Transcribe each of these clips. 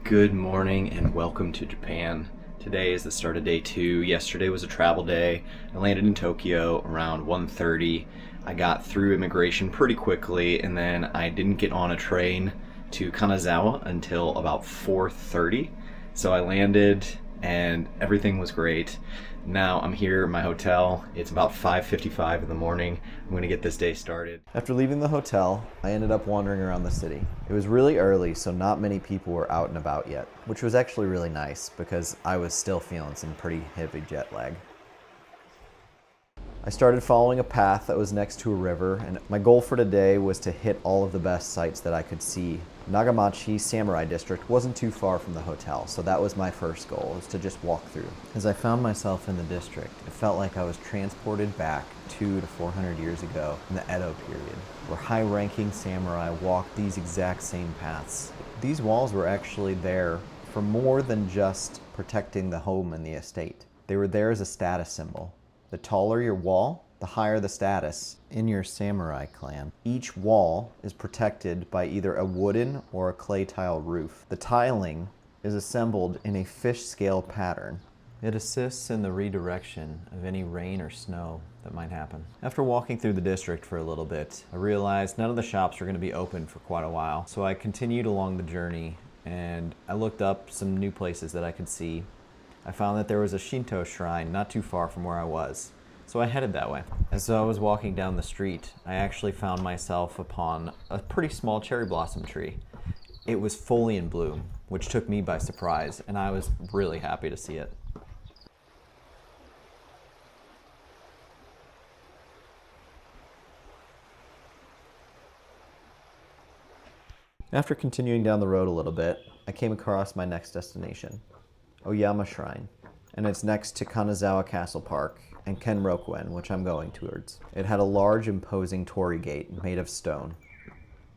Good morning and welcome to Japan. Today is the start of day 2. Yesterday was a travel day. I landed in Tokyo around 1:30. I got through immigration pretty quickly, and then I didn't get on a train to Kanazawa until about 4:30. So I landed and everything was great. Now I'm here in my hotel. It's about 5:55 in the morning. I'm going to get this day started. After leaving the hotel, I ended up wandering around the city. It was really early, so not many people were out and about yet, which was actually really nice because I was still feeling some pretty heavy jet lag. I started following a path that was next to a river, and my goal for today was to hit all of the best sites that I could see. Nagamachi Samurai District wasn't too far from the hotel, so that was my first goal, was to just walk through. As I found myself in the district, it felt like I was transported back 200 to 400 years ago in the Edo period, where high-ranking samurai walked these exact same paths. These walls were actually there for more than just protecting the home and the estate. They were there as a status symbol. The taller your wall, the higher the status in your samurai clan. Each wall is protected by either a wooden or a clay tile roof. The tiling is assembled in a fish scale pattern. It assists in the redirection of any rain or snow that might happen. After walking through the district for a little bit, I realized none of the shops were going to be open for quite a while. So I continued along the journey and I looked up some new places that I could see. I found that there was a Shinto shrine not too far from where I was, so I headed that way. As I was walking down the street, I actually found myself upon a pretty small cherry blossom tree. It was fully in bloom, which took me by surprise, and I was really happy to see it. After continuing down the road a little bit, I came across my next destination, Oyama Shrine, and it's next to Kanazawa Castle Park and Kenrokuen, which I'm going towards. It had a large, imposing torii gate made of stone,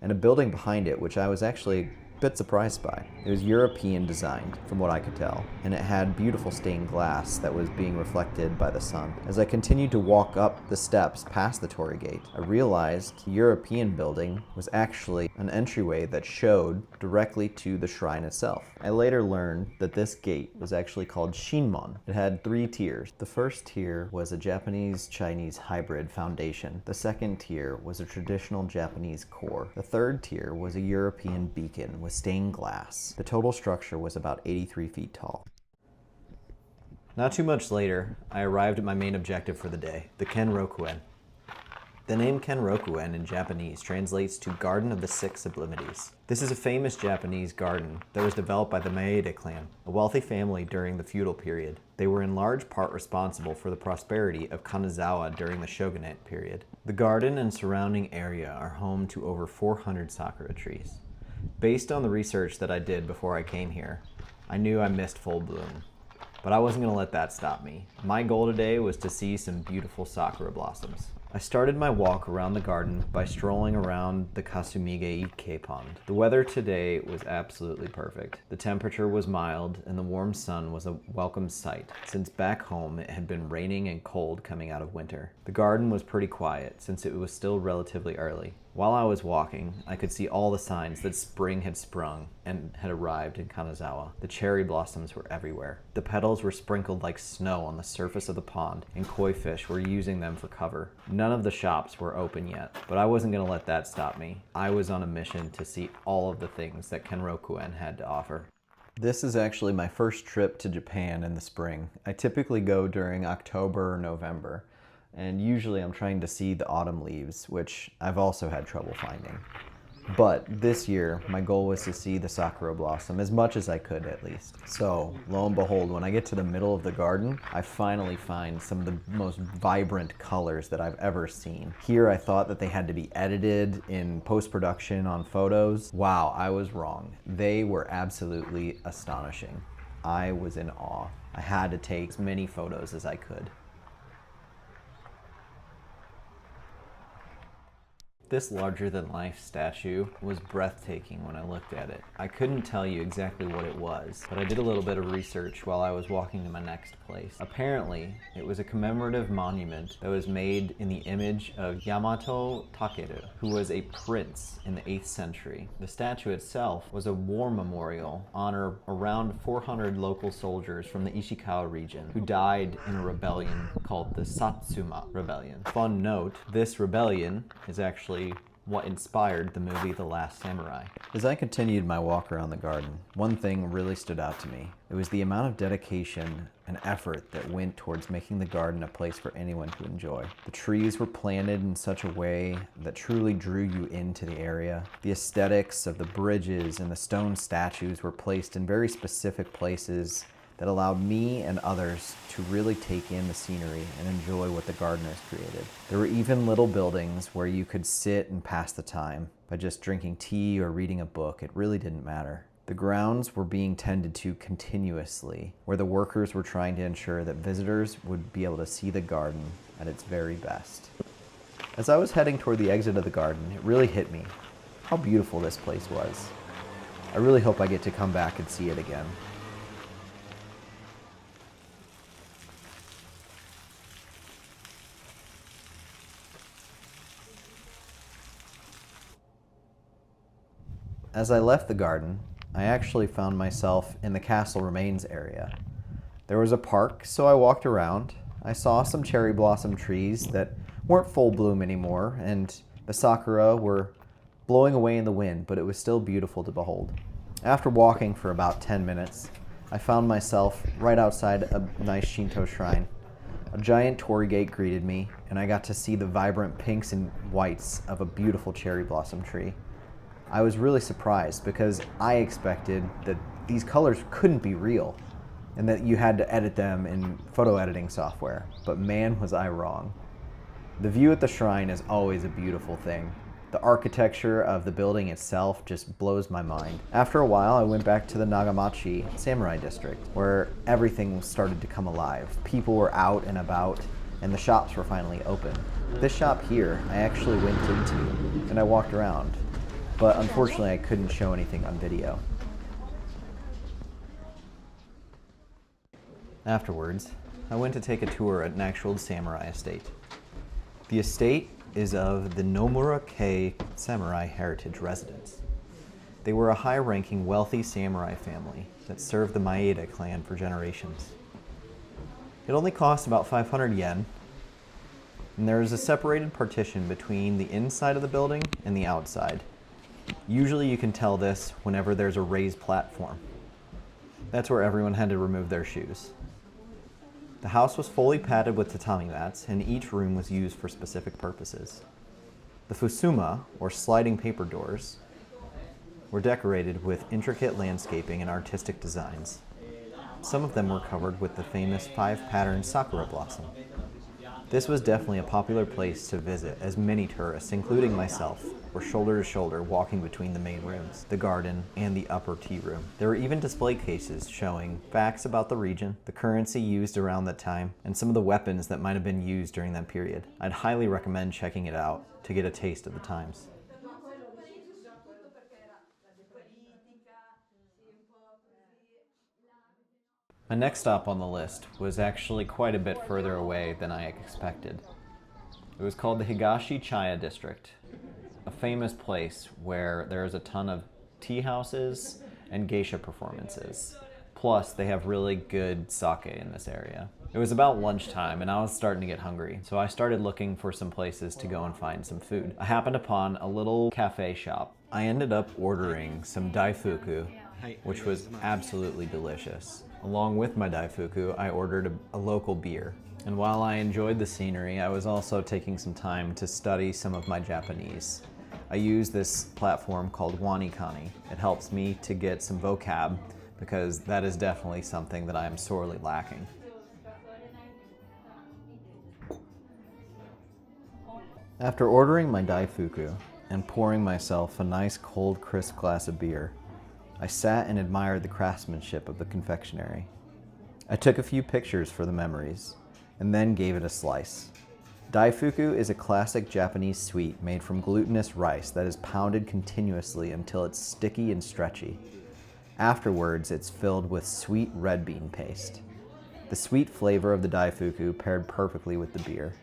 and a building behind it, which I was actually a bit surprised by. It was European designed, from what I could tell, and it had beautiful stained glass that was being reflected by the sun. As I continued to walk up the steps past the torii gate, I realized the European building was actually an entryway that showed directly to the shrine itself. I later learned that this gate was actually called Shinmon. It had 3 tiers. The first tier was a Japanese-Chinese hybrid foundation. The second tier was a traditional Japanese core. The third tier was a European beacon with stained glass. The total structure was about 83 feet tall. Not too much later, I arrived at my main objective for the day, the Kenrokuen. The name Kenrokuen in Japanese translates to Garden of the Six Sublimities. This is a famous Japanese garden that was developed by the Maeda clan, a wealthy family during the feudal period. They were in large part responsible for the prosperity of Kanazawa during the shogunate period. The garden and surrounding area are home to over 400 sakura trees. Based on the research that I did before I came here, I knew I missed full bloom. But I wasn't going to let that stop me. My goal today was to see some beautiful sakura blossoms. I started my walk around the garden by strolling around the Kasumige Ike pond. The weather today was absolutely perfect. The temperature was mild and the warm sun was a welcome sight, since back home it had been raining and cold coming out of winter. The garden was pretty quiet since it was still relatively early. While I was walking, I could see all the signs that spring had sprung and had arrived in Kanazawa. The cherry blossoms were everywhere. The petals were sprinkled like snow on the surface of the pond, and koi fish were using them for cover. None of the shops were open yet, but I wasn't going to let that stop me. I was on a mission to see all of the things that Kenrokuen had to offer. This is actually my first trip to Japan in the spring. I typically go during October or November. And usually I'm trying to see the autumn leaves, which I've also had trouble finding. But this year, my goal was to see the sakura blossom, as much as I could at least. So, lo and behold, when I get to the middle of the garden, I finally find some of the most vibrant colors that I've ever seen. Here I thought that they had to be edited in post-production on photos. Wow, I was wrong. They were absolutely astonishing. I was in awe. I had to take as many photos as I could. This larger-than-life statue was breathtaking when I looked at it. I couldn't tell you exactly what it was, but I did a little bit of research while I was walking to my next place. Apparently, it was a commemorative monument that was made in the image of Yamato Takeru, who was a prince in the 8th century. The statue itself was a war memorial honor around 400 local soldiers from the Ishikawa region who died in a rebellion called the Satsuma Rebellion. Fun note, this rebellion is actually what inspired the movie The Last Samurai. As I continued my walk around the garden, one thing really stood out to me. It was the amount of dedication and effort that went towards making the garden a place for anyone to enjoy. The trees were planted in such a way that truly drew you into the area. The aesthetics of the bridges and the stone statues were placed in very specific places that allowed me and others to really take in the scenery and enjoy what the gardeners created. There were even little buildings where you could sit and pass the time by just drinking tea or reading a book. It really didn't matter. The grounds were being tended to continuously, where the workers were trying to ensure that visitors would be able to see the garden at its very best. As I was heading toward the exit of the garden, it really hit me how beautiful this place was. I really hope I get to come back and see it again. As I left the garden, I actually found myself in the castle remains area. There was a park, so I walked around. I saw some cherry blossom trees that weren't full bloom anymore, and the sakura were blowing away in the wind, but it was still beautiful to behold. After walking for about 10 minutes, I found myself right outside a nice Shinto shrine. A giant torii gate greeted me, and I got to see the vibrant pinks and whites of a beautiful cherry blossom tree. I was really surprised because I expected that these colors couldn't be real and that you had to edit them in photo editing software, but man was I wrong. The view at the shrine is always a beautiful thing. The architecture of the building itself just blows my mind. After a while, I went back to the Nagamachi samurai district where everything started to come alive. People were out and about and the shops were finally open. This shop here, I actually went into and I walked around. But unfortunately, I couldn't show anything on video. Afterwards, I went to take a tour at an actual samurai estate. The estate is of the Nomura samurai heritage residence. They were a high-ranking, wealthy samurai family that served the Maeda clan for generations. It only cost about 500 yen, and there is a separated partition between the inside of the building and the outside. Usually you can tell this whenever there's a raised platform. That's where everyone had to remove their shoes. The house was fully padded with tatami mats, and each room was used for specific purposes. The fusuma, or sliding paper doors, were decorated with intricate landscaping and artistic designs. Some of them were covered with the famous 5-pattern sakura blossom. This was definitely a popular place to visit, as many tourists, including myself, were shoulder to shoulder walking between the main rooms, the garden, and the upper tea room. There were even display cases showing facts about the region, the currency used around that time, and some of the weapons that might have been used during that period. I'd highly recommend checking it out to get a taste of the times. My next stop on the list was actually quite a bit further away than I expected. It was called the Higashi Chaya district, a famous place where there's a ton of tea houses and geisha performances. Plus, they have really good sake in this area. It was about lunchtime and I was starting to get hungry, so I started looking for some places to go and find some food. I happened upon a little cafe shop. I ended up ordering some Daifuku, which was absolutely delicious. Along with my Daifuku, I ordered a local beer. And while I enjoyed the scenery, I was also taking some time to study some of my Japanese. I use this platform called WaniKani. It helps me to get some vocab because that is definitely something that I am sorely lacking. After ordering my Daifuku and pouring myself a nice cold crisp glass of beer, I sat and admired the craftsmanship of the confectionery. I took a few pictures for the memories, and then gave it a slice. Daifuku is a classic Japanese sweet made from glutinous rice that is pounded continuously until it's sticky and stretchy. Afterwards, it's filled with sweet red bean paste. The sweet flavor of the Daifuku paired perfectly with the beer.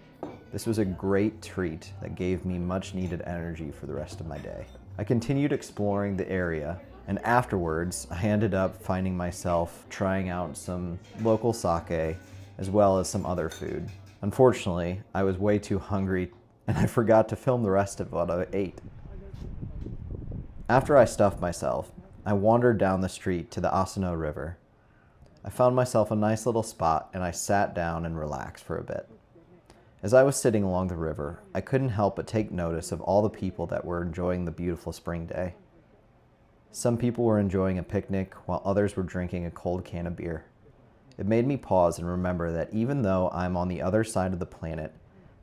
This was a great treat that gave me much needed energy for the rest of my day. I continued exploring the area, and afterwards, I ended up finding myself trying out some local sake as well as some other food. Unfortunately, I was way too hungry and I forgot to film the rest of what I ate. After I stuffed myself, I wandered down the street to the Asano River. I found myself a nice little spot and I sat down and relaxed for a bit. As I was sitting along the river, I couldn't help but take notice of all the people that were enjoying the beautiful spring day. Some people were enjoying a picnic while others were drinking a cold can of beer. It made me pause and remember that even though I'm on the other side of the planet,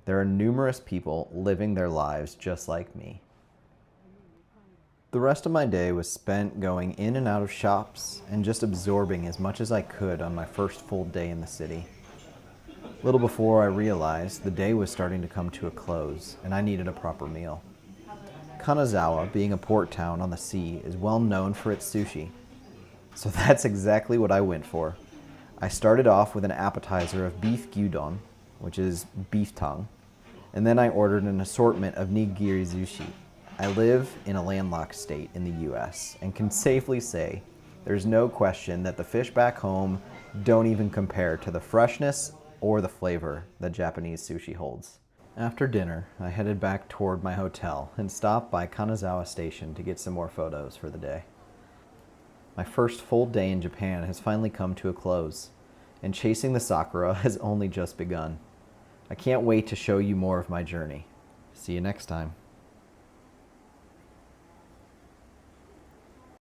there are numerous people living their lives just like me. The rest of my day was spent going in and out of shops and just absorbing as much as I could on my first full day in the city. Little before I realized the day was starting to come to a close and I needed a proper meal. Kanazawa, being a port town on the sea, is well known for its sushi. So that's exactly what I went for. I started off with an appetizer of beef gyudon, which is beef tongue, and then I ordered an assortment of nigiri sushi. I live in a landlocked state in the US and can safely say there's no question that the fish back home don't even compare to the freshness or the flavor that Japanese sushi holds. After dinner, I headed back toward my hotel and stopped by Kanazawa Station to get some more photos for the day. My first full day in Japan has finally come to a close, and chasing the Sakura has only just begun. I can't wait to show you more of my journey. See you next time.